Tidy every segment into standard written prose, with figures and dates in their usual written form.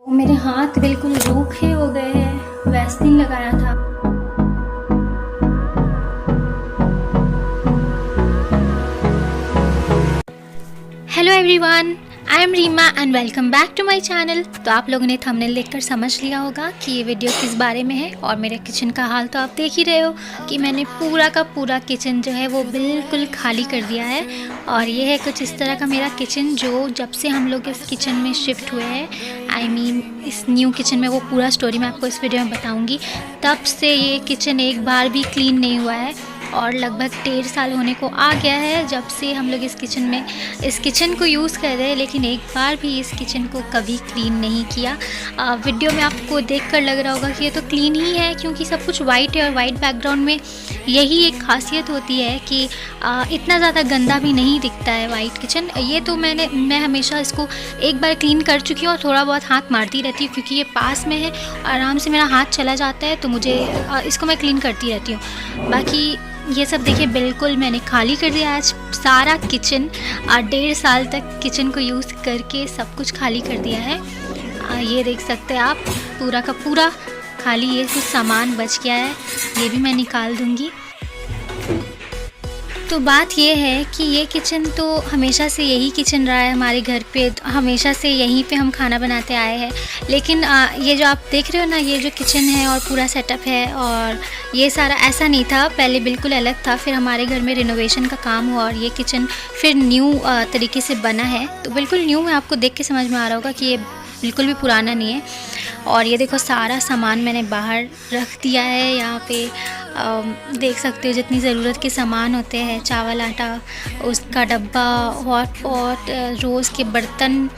मेरे हाथ बिल्कुल रूखे हो गए हैं, वैसलीन लगाया था। Hello everyone, I am Reema and welcome back to my channel. तो आप लोगों ने थंबनेल देखकर समझ लिया होगा कि ये वीडियो किस बारे में है। और मेरे किचन का हाल तो आप देख ही रहे हो कि मैंने पूरा का पूरा किचन जो है वो बिल्कुल खाली कर दिया है। और ये है कुछ इस तरह का मेरा किचन, जो जब से हम लोग इस किचन में शिफ्ट हुए हैं, इस न्यू किचन में, वो पूरा स्टोरी मैं आपको इस वीडियो में बताऊँगी। तब से ये किचन एक बार भी क्लीन नहीं हुआ है और लगभग 1.5 साल होने को आ गया है जब से हम लोग इस किचन को यूज़ कर रहे हैं। लेकिन एक बार भी इस किचन को कभी क्लीन नहीं किया। वीडियो में आपको देखकर लग रहा होगा कि ये तो क्लीन ही है, क्योंकि सब कुछ वाइट है और वाइट बैकग्राउंड में यही एक खासियत होती है कि इतना ज़्यादा गंदा भी नहीं दिखता है वाइट किचन। ये तो मैं हमेशा इसको एक बार क्लीन कर चुकी हूँ और थोड़ा बहुत हाथ मारती रहती हूँ, क्योंकि ये पास में है, आराम से मेरा हाथ चला जाता है, तो मुझे इसको मैं क्लीन करती रहती हूँ। बाकी ये सब देखिए, बिल्कुल मैंने खाली कर दिया आज सारा किचन। 1.5 साल तक किचन को यूज़ करके सब कुछ खाली कर दिया है। ये देख सकते हैं आप, पूरा का पूरा खाली। ये कुछ सामान बच गया है, ये भी मैं निकाल दूँगी। तो बात ये है कि ये किचन तो हमेशा से यही किचन रहा है हमारे घर पे, हमेशा से यहीं पे हम खाना बनाते आए हैं। लेकिन ये जो आप देख रहे हो ना, ये जो किचन है और पूरा सेटअप है, और ये सारा ऐसा नहीं था, पहले बिल्कुल अलग था। फिर हमारे घर में रिनोवेशन का काम हुआ और ये किचन फिर न्यू तरीके से बना है। तो बिल्कुल न्यू है, आपको देख के समझ में आ रहा होगा कि ये बिल्कुल भी पुराना नहीं है। और ये देखो, सारा सामान मैंने बाहर रख दिया है। यहाँ पे देख सकते हो जितनी ज़रूरत के सामान होते हैं, चावल आटा, उसका डब्बा, हॉट पॉट, रोज़ के बर्तन,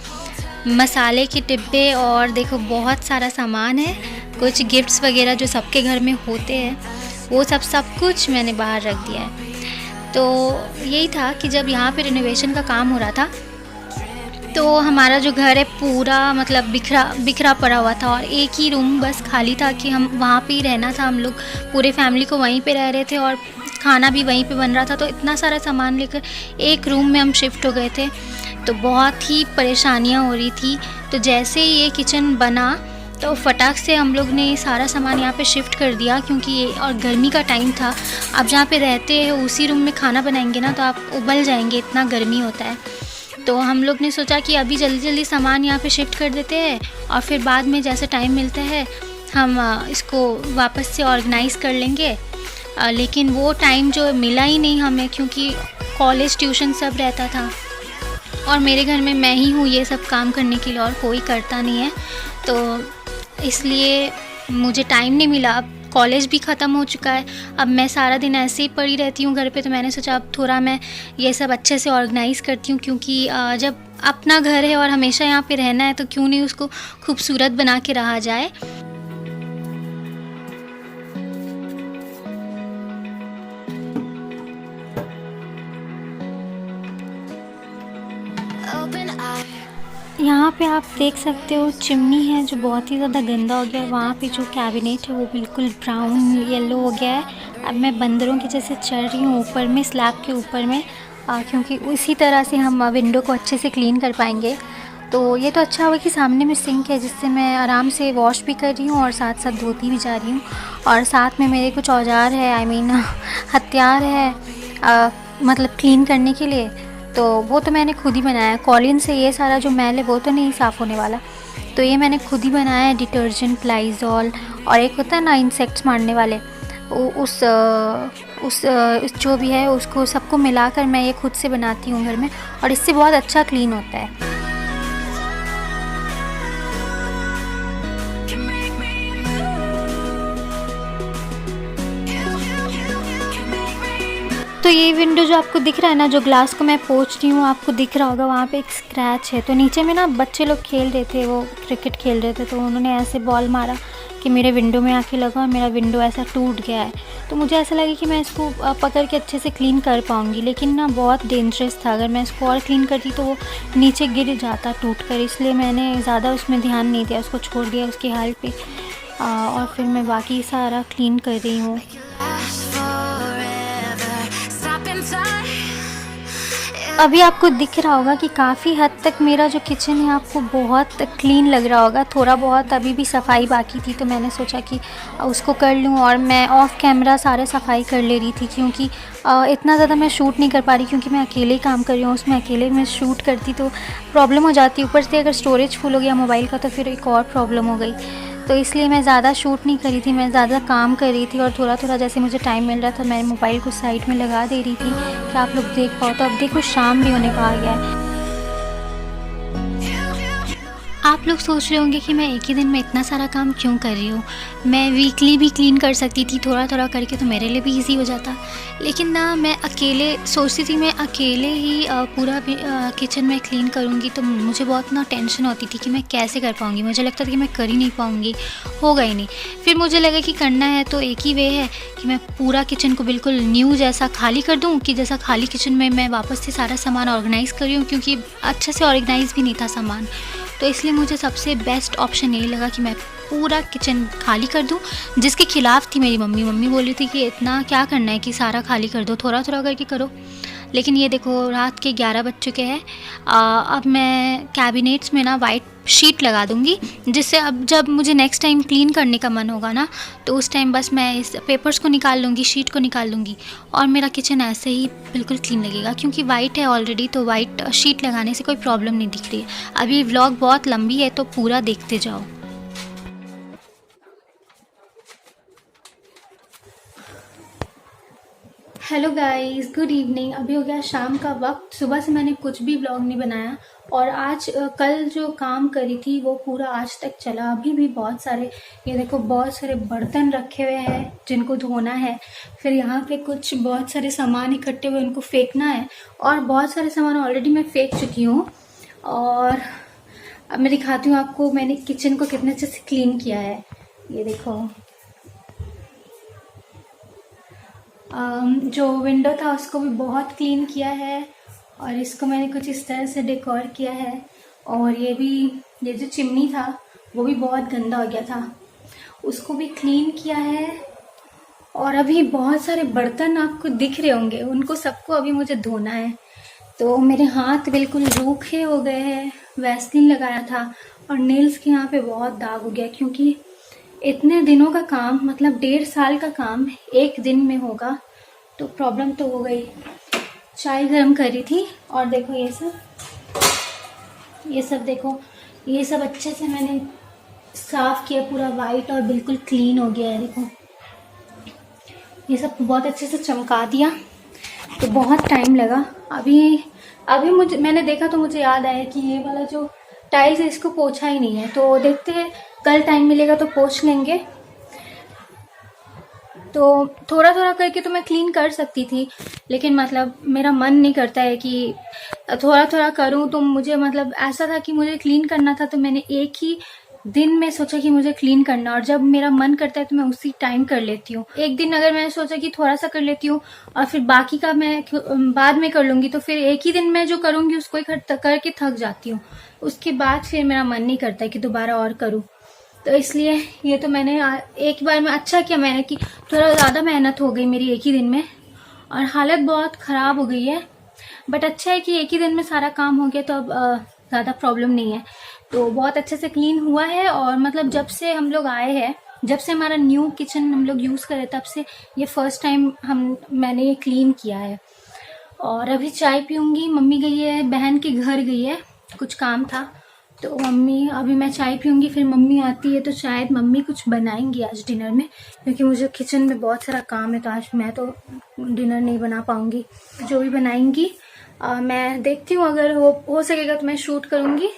मसाले के डिब्बे, और देखो बहुत सारा सामान है। कुछ गिफ्ट्स वगैरह जो सबके घर में होते हैं, वो सब कुछ मैंने बाहर रख दिया है। तो यही था कि जब यहाँ पे रिनोवेशन का काम हो रहा था, तो हमारा जो घर है पूरा मतलब बिखरा पड़ा हुआ था, और एक ही रूम बस खाली था कि हम वहाँ पे ही रहना था। हम लोग पूरे फैमिली को वहीं पे रह रहे थे और खाना भी वहीं पे बन रहा था। तो इतना सारा सामान लेकर एक रूम में हम शिफ्ट हो गए थे, तो बहुत ही परेशानियाँ हो रही थी। तो जैसे ही ये किचन बना, तो फटाक से हम लोग ने सारा सामान यहाँ पे शिफ्ट कर दिया, क्योंकि ये और गर्मी का टाइम था। आप जहाँ पे रहते हैं उसी रूम में खाना बनाएंगे ना, तो आप उबल जाएंगे, इतना गर्मी होता है। तो हम लोग ने सोचा कि अभी जल्दी सामान यहाँ पे शिफ्ट कर देते हैं, और फिर बाद में जैसे टाइम मिलता है हम इसको वापस से ऑर्गेनाइज़ कर लेंगे। लेकिन वो टाइम जो मिला ही नहीं हमें, क्योंकि कॉलेज, ट्यूशन सब रहता था, और मेरे घर में मैं ही हूँ ये सब काम करने के लिए, और कोई करता नहीं है। तो इसलिए मुझे टाइम नहीं मिला। अब कॉलेज भी ख़त्म हो चुका है, अब मैं सारा दिन ऐसे ही पड़ी रहती हूँ घर पे। तो मैंने सोचा अब थोड़ा मैं ये सब अच्छे से ऑर्गेनाइज़ करती हूँ, क्योंकि जब अपना घर है और हमेशा यहाँ पे रहना है, तो क्यों नहीं उसको खूबसूरत बना के रहा जाए। यहाँ पे आप देख सकते हो चिमनी है जो बहुत ही ज़्यादा गंदा हो गया है। वहाँ पे जो कैबिनेट है वो बिल्कुल ब्राउन येलो हो गया है। अब मैं बंदरों के जैसे चढ़ रही हूँ ऊपर में, स्लैब के ऊपर में, क्योंकि उसी तरह से हम विंडो को अच्छे से क्लीन कर पाएंगे। तो ये तो अच्छा हुआ कि सामने में सिंक है, जिससे मैं आराम से वॉश भी कर रही हूँ और साथ साथ धोती भी जा रही हूँ। और साथ में मेरे कुछ औजार है, हथियार है, मतलब क्लीन करने के लिए। तो वो तो मैंने खुद ही बनाया है। कॉलिन से ये सारा जो मैल है वो तो नहीं साफ़ होने वाला, तो ये मैंने खुद ही बनाया है। डिटर्जेंट, लाइजॉल, और एक होता है ना इंसेक्ट्स मारने वाले, उस जो भी है उसको सबको मिलाकर मैं ये खुद से बनाती हूँ घर में, और इससे बहुत अच्छा क्लीन होता है। तो ये विंडो जो आपको दिख रहा है ना, जो ग्लास को मैं पोंछ रही हूँ, आपको दिख रहा होगा वहाँ पे एक स्क्रैच है। तो नीचे में ना बच्चे लोग खेल रहे थे, वो क्रिकेट खेल रहे थे, तो उन्होंने ऐसे बॉल मारा कि मेरे विंडो में आके लगा, और मेरा विंडो ऐसा टूट गया है। तो मुझे ऐसा लगा कि मैं इसको पकड़ के अच्छे से क्लीन कर पाऊँगी, लेकिन ना बहुत डेंजरस था। अगर मैं इसको और क्लीन करती तो वो नीचे गिर जाता टूट कर, इसलिए मैंने ज़्यादा उसमें ध्यान नहीं दिया, उसको छोड़ दिया उसकी हाल पे। और फिर मैं बाकी सारा क्लीन कर रही हूँ। अभी आपको दिख रहा होगा कि काफ़ी हद तक मेरा जो किचन है आपको बहुत क्लीन लग रहा होगा। थोड़ा बहुत अभी भी सफाई बाकी थी, तो मैंने सोचा कि उसको कर लूँ, और मैं ऑफ़ कैमरा सारे सफाई कर ले रही थी, क्योंकि इतना ज़्यादा मैं शूट नहीं कर पा रही, क्योंकि मैं अकेले ही काम कर रही हूँ। उसमें अकेले मैं शूट करती तो प्रॉब्लम हो जाती। ऊपर से अगर स्टोरेज फुल हो गया मोबाइल का तो फिर एक और प्रॉब्लम हो गई। तो इसलिए मैं ज़्यादा शूट नहीं करी थी, मैं ज़्यादा काम कर रही थी, और थोड़ा थोड़ा जैसे मुझे टाइम मिल रहा था मैं मोबाइल को साइड में लगा दे रही थी कि आप लोग देख पाओ। तो अब देखो शाम भी होने को आ गया है। आप लोग सोच रहे होंगे कि मैं एक ही दिन में इतना सारा काम क्यों कर रही हूँ। मैं वीकली भी क्लीन कर सकती थी, थोड़ा थोड़ा करके, तो मेरे लिए भी इजी हो जाता। लेकिन ना, मैं अकेले सोचती थी मैं अकेले ही पूरा किचन में क्लीन करूँगी, तो मुझे बहुत ना टेंशन होती थी कि मैं कैसे कर पाऊँगी। मुझे लगता था कि मैं कर ही नहीं पाऊँगी, होगा ही नहीं। फिर मुझे लगा कि करना है तो एक ही वे है कि मैं पूरा किचन को बिल्कुल न्यू जैसा खाली कर दूँ, कि जैसा खाली किचन में मैं वापस से सारा सामान ऑर्गेनाइज़ कर रही हूँ, क्योंकि अच्छे से ऑर्गेनाइज़ भी नहीं था सामान। तो इसलिए मुझे सबसे बेस्ट ऑप्शन यही लगा कि मैं पूरा किचन खाली कर दूं, जिसके खिलाफ़ थी मेरी मम्मी। मम्मी बोल रही थी कि इतना क्या करना है कि सारा खाली कर दो, थोड़ा थोड़ा करके करो। लेकिन ये देखो रात के 11 बज चुके हैं। अब मैं कैबिनेट्स में ना वाइट शीट लगा दूंगी, जिससे अब जब मुझे नेक्स्ट टाइम क्लीन करने का मन होगा ना, तो उस टाइम बस मैं इस पेपर्स को निकाल लूँगी, शीट को निकाल लूँगी, और मेरा किचन ऐसे ही बिल्कुल क्लीन लगेगा। क्योंकि वाइट है ऑलरेडी, तो वाइट शीट लगाने से कोई प्रॉब्लम नहीं दिख रही है। अभी व्लॉग बहुत लंबी है, तो पूरा देखते जाओ। Hello guys, good evening. अभी हो गया शाम का वक्त। सुबह से मैंने कुछ भी व्लॉग नहीं बनाया, और आज कल जो काम करी थी वो पूरा आज तक चला। अभी भी बहुत सारे, ये देखो बहुत सारे बर्तन रखे हुए हैं जिनको धोना है। फिर यहाँ पे कुछ बहुत सारे सामान इकट्ठे हुए, उनको फेंकना है, और बहुत सारे सामान ऑलरेडी मैं फेंक चुकी हूँ। और अब मैं दिखाती हूँ आपको मैंने किचन को कितने अच्छे से क्लीन किया है। ये देखो, जो विंडो था उसको भी बहुत क्लीन किया है, और इसको मैंने कुछ इस तरह से डेकोर किया है। और ये जो चिमनी था वो भी बहुत गंदा हो गया था, उसको भी क्लीन किया है। और अभी बहुत सारे बर्तन आपको दिख रहे होंगे, उनको सबको अभी मुझे धोना है। तो मेरे हाथ बिल्कुल रूखे हो गए हैं, वैसलीन लगाया था, और नेल्स के यहाँ पे बहुत दाग हो गया, क्योंकि इतने दिनों का काम, मतलब 1.5 साल का काम एक दिन में होगा, तो प्रॉब्लम तो हो गई। चाय गर्म करी थी, और देखो ये सब देखो, ये सब अच्छे से मैंने साफ किया, पूरा वाइट और बिल्कुल क्लीन हो गया है। देखो ये सब बहुत अच्छे से चमका दिया, तो बहुत टाइम लगा। अभी मैंने देखा तो मुझे याद आया कि ये वाला जो टाइल्स है इसको पोछा ही नहीं है, तो देखते हैं कल टाइम मिलेगा तो पोछ लेंगे। तो थोड़ा थोड़ा करके तो मैं क्लीन कर सकती थी, लेकिन मतलब मेरा मन नहीं करता है कि थोड़ा थोड़ा करूं। तो मुझे मतलब ऐसा था कि मुझे क्लीन करना था, तो मैंने एक ही दिन में सोचा कि मुझे क्लीन करना, और जब मेरा मन करता है तो मैं उसी टाइम कर लेती हूँ। एक दिन अगर मैंने सोचा कि थोड़ा सा कर लेती हूँ और फिर बाकी का मैं बाद में कर लूंगी, तो फिर एक ही दिन में जो करूंगी उसको ही करके थक जाती हूँ। उसके बाद फिर मेरा मन नहीं करता है कि दोबारा और करूँ। तो इसलिए ये तो मैंने एक बार में अच्छा किया मैंने कि थोड़ा ज़्यादा मेहनत हो गई मेरी एक ही दिन में, और हालत बहुत ख़राब हो गई है। बट अच्छा है कि एक ही दिन में सारा काम हो गया, तो अब ज़्यादा प्रॉब्लम नहीं है। तो बहुत अच्छे से क्लीन हुआ है, और मतलब जब से हम लोग आए हैं, जब से हमारा न्यू किचन हम लोग यूज़ करे, तब से ये फर्स्ट टाइम मैंने ये क्लीन किया है। और अभी चाय पीऊँगी। मम्मी गई है, बहन के घर गई है, कुछ काम था, तो अभी मैं चाय पीऊँगी, फिर मम्मी आती है तो शायद मम्मी कुछ बनाएंगी आज डिनर में, क्योंकि मुझे किचन में बहुत सारा काम है, तो आज मैं तो डिनर नहीं बना पाऊँगी। जो भी बनाएंगी मैं देखती हूँ, अगर हो सकेगा तो मैं शूट करूँगी।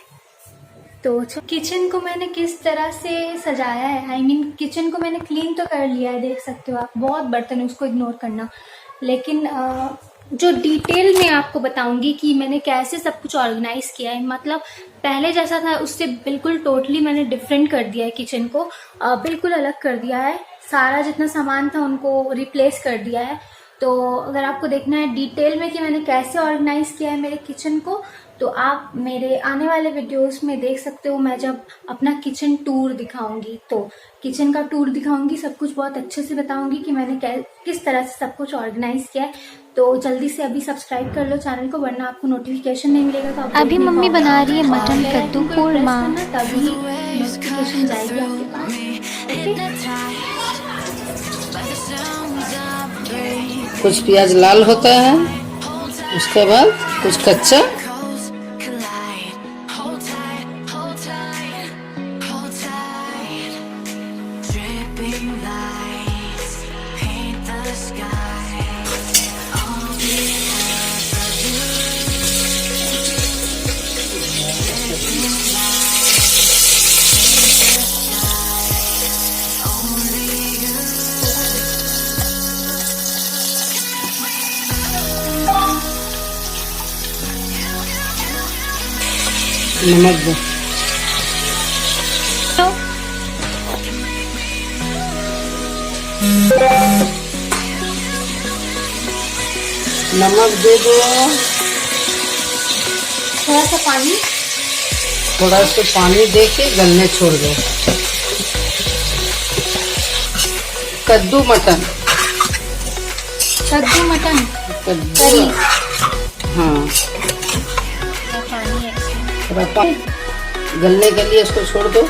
तो किचन को मैंने किस तरह से सजाया है, किचन को मैंने क्लीन तो कर लिया है, देख सकते हो आप, बहुत बर्तन है, उसको इग्नोर करना। लेकिन जो डिटेल में आपको बताऊंगी कि मैंने कैसे सब कुछ ऑर्गेनाइज किया है, मतलब पहले जैसा था उससे बिल्कुल टोटली मैंने डिफरेंट कर दिया है किचन को, बिल्कुल अलग कर दिया है। सारा जितना सामान था उनको रिप्लेस कर दिया है। तो अगर आपको देखना है डिटेल में कि मैंने कैसे ऑर्गेनाइज किया है मेरे किचन को, तो आप मेरे आने वाले वीडियोस में देख सकते हो। मैं जब अपना किचन टूर दिखाऊंगी तो किचन का टूर दिखाऊंगी, सब कुछ बहुत अच्छे से बताऊंगी कि मैंने किस तरह से सब कुछ ऑर्गेनाइज किया है। तो जल्दी से अभी सब्सक्राइब कर लो चैनल को, वरना आपको नोटिफिकेशन नहीं मिलेगा। तो आप अभी मम्मी बना रही है मटन कद्दू कोरमा। तभी नोटिफिकेशन जाएगी आपके पास। कुछ प्याज लाल होता है, उसके बाद कुछ कच्चा, नमक दो। नमक दे दो, थोड़ा सा पानी, थोड़ा सा पानी दे के गलने छोड़ दो। कद्दू मटन, कद्दू मटन कद्दू, हाँ पानी है इसमें। थोड़ा पानी गलने के लिए इसको छोड़ दो।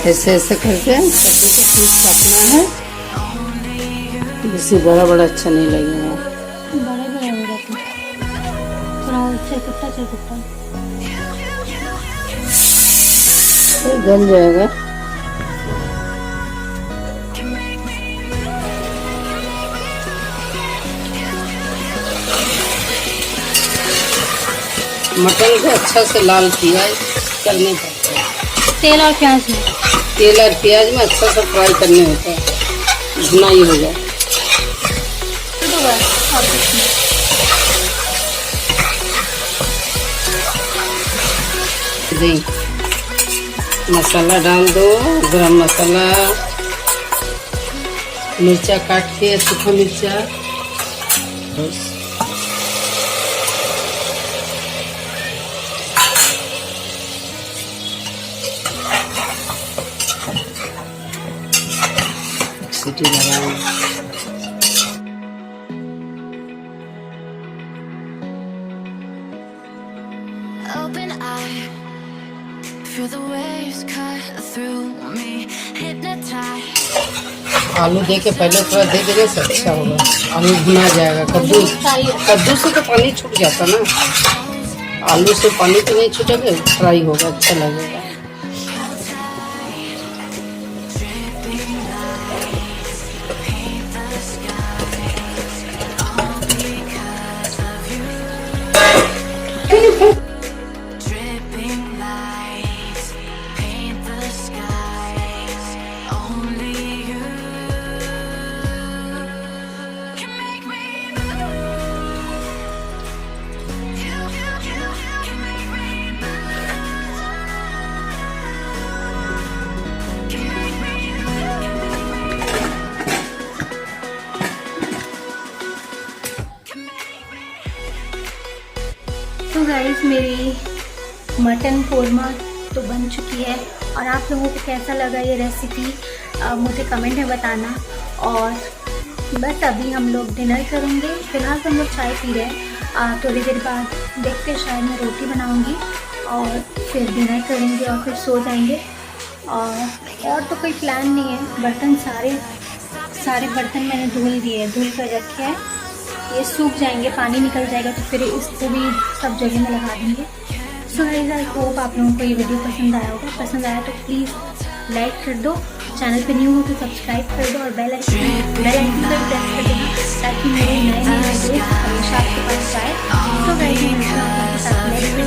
ऐसे ऐसे करके कद्दू का पीस काटना है, इसी बड़ा बड़ा अच्छा नहीं लगेगा। बड़े बड़े हो जाते हैं, थोड़ा चरकुट्टा चरकुट्टा गल जाएगा। मटन को अच्छा से लाल किया करने पड़ता है। तेल और प्याज में, तेल और प्याज में अच्छा से फ्राई करने होता है, भुना ही होगा। तो बस और कुछ नहीं। मसाला डाल दो, गरम मसाला, मिर्चा काट के, सूखा मिर्चा, बस सीटी लगाओ। Open eye, feel the waves cut through me, hypnotized. आलू दे के पहले थोड़ा दे देने से अच्छा होगा, आलू भुना जाएगा। कद्दू से तो पानी छूट जाता ना, आलू से पानी तो नहीं छूटेगा, फ्राई होगा, अच्छा लगेगा। तो गाइस मेरी मटन कोरमा तो बन चुकी है, और आप लोगों को कैसा लगा ये रेसिपी मुझे कमेंट में बताना। और बस अभी हम लोग डिनर करेंगे, फिलहाल तो हम लोग चाय पी रहे हैं। थोड़ी देर बाद देखते हैं, शायद मैं रोटी बनाऊंगी और फिर डिनर करेंगे और फिर सो जाएंगे। और तो कोई प्लान नहीं है। बर्तन सारे बर्तन मैंने धुल कर रखे हैं, ये सूख जाएंगे, पानी निकल जाएगा तो फिर इसको भी सब जगह में लगा देंगे। सो गाइस, आई होप आप लोगों को ये वीडियो पसंद आया होगा। पसंद आया तो प्लीज़ लाइक कर दो चैनल पे न्यू हो तो सब्सक्राइब कर दो और बेल आइकन पर प्रेस कर देना ताकि मेरे नए वीडियोस हमेशा आपके पास आए। तो गाइस, मिलते हैं आपके साथ नेक्स्ट